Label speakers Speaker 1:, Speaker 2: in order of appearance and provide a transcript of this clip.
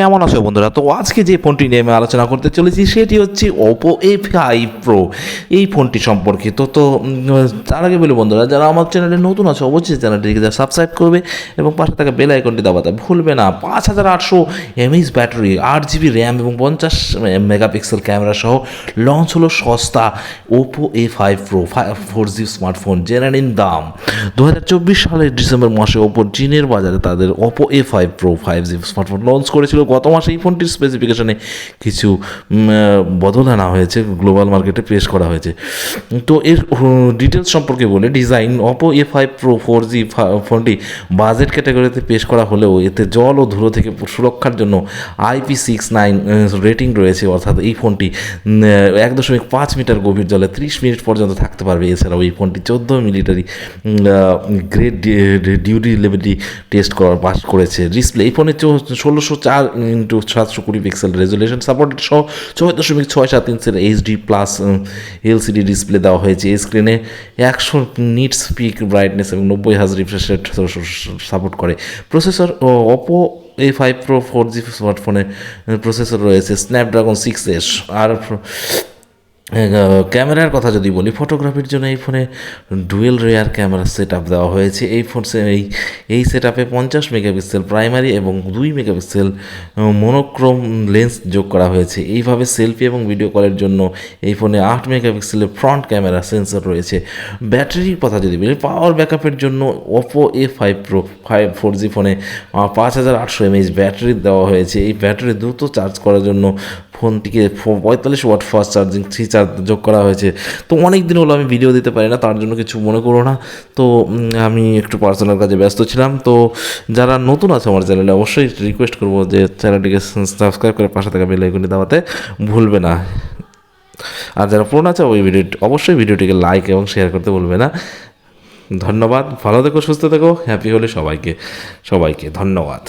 Speaker 1: কেমন আছো বন্ধুরা? তো আজকে যে ফোনটি নিয়ে আমি আলোচনা করতে চলেছি সেটি হচ্ছে ওপো A5 প্রো। এই ফোনটি সম্পর্কিত তো তার আগে বলি বন্ধুরা, যারা আমার চ্যানেলে নতুন আছে অবশ্যই চ্যানেলটিকে সাবস্ক্রাইব করবে এবং পাশে থাকা বেল আইকনটি দাবাতে ভুলবে না। 5800 mAh ব্যাটারি, 8 GB র্যাম এবং 50 মেগাপিক্সেল ক্যামেরা সহ লঞ্চ হলো সস্তা Oppo A5 pro 4G smartphone. জেনে নিন দাম। 2024 সালের ডিসেম্বর মাসে ওপো চীনের বাজারে তাদের Oppo A5 pro 5G smartphone launch করেছিল। গত মাসে এই ফোনটির স্পেসিফিকেশনে কিছু বদল আনা হয়েছে, গ্লোবাল মার্কেটে পেশ করা হয়েছে। তো এর ডিটেলস সম্পর্কে বলে, design Oppo A5 pro 4G ফোনটি বাজেট ক্যাটাগরিতে পেশ করা হলেও এতে জল ও ধুলো থেকে সুরক্ষার জন্য IP69 রেটিং রয়েছে, অর্থাৎ এই ফোনটি 1.5 মিটার গভীর জলে 30 মিনিট পর্যন্ত থাকতে পারবে। এছাড়াও এই ফোনটি 14 military grade durability test pass করেছে। ডিসপ্লে এই ফোনে 1604x720 পিক্সেল রেজুলেশন সাপোর্টেড সহ 6.67 ইঞ্চের HD প্লাস LCD ডিসপ্লে দেওয়া হয়েছে। এই স্ক্রিনে 100 নিটস পিক ব্রাইটনেস এবং 90 Hz রিফ্রেশ রেট সাপোর্ট করে। Processor Oppo A5 pro 4G স্মার্টফোনে প্রসেসর রয়েছে স্ন্যাপড্রাগন 6S। আর ক্যামেরার কথা যদি বলি, ফটোগ্রাফির জন্য এই ফোনে dual rare camera set up দেওয়া হয়েছে। এই সেট আপে 50 মেগাপিক্সেল প্রাইমারি এবং 2 মেগাপিক্সেল মনোক্রোম লেন্স যোগ করা হয়েছে। এইভাবে সেলফি এবং ভিডিও কলের জন্য এই ফোনে 8 মেগাপিক্সেলের ফ্রন্ট ক্যামেরা সেন্সর রয়েছে। ব্যাটারির কথা যদি বলি, পাওয়ার ব্যাকআপের জন্য ওপো A5 প্রো 4G ফোনে 5800 mAh ব্যাটারি দেওয়া হয়েছে। এই ব্যাটারি দ্রুত চার্জ করার জন্য ফোনটিকে 45 ওয়াট ফাস্ট চার্জিং চার্জ যোগ করা হয়েছে। তো অনেক দিন হলো আমি ভিডিও দিতে পারি না, তার জন্য কিছু মনে করো না। তো আমি একটু পার্সোনাল কাজে ব্যস্ত ছিলাম। তো যারা নতুন আছে আমার চ্যানেলে অবশ্যই রিকোয়েস্ট করবো যে চ্যানেলটিকে সাবস্ক্রাইব করে পাশে থাকা বেল আইকনটি দাবাতে ভুলবে না। আর যারা পুরনো আছে ওই অবশ্যই ভিডিওটিকে লাইক এবং শেয়ার করতে ভুলবে না। ধন্যবাদ। ভালো থেকো, সুস্থ থেকো, হ্যাপি হলে সবাইকে ধন্যবাদ।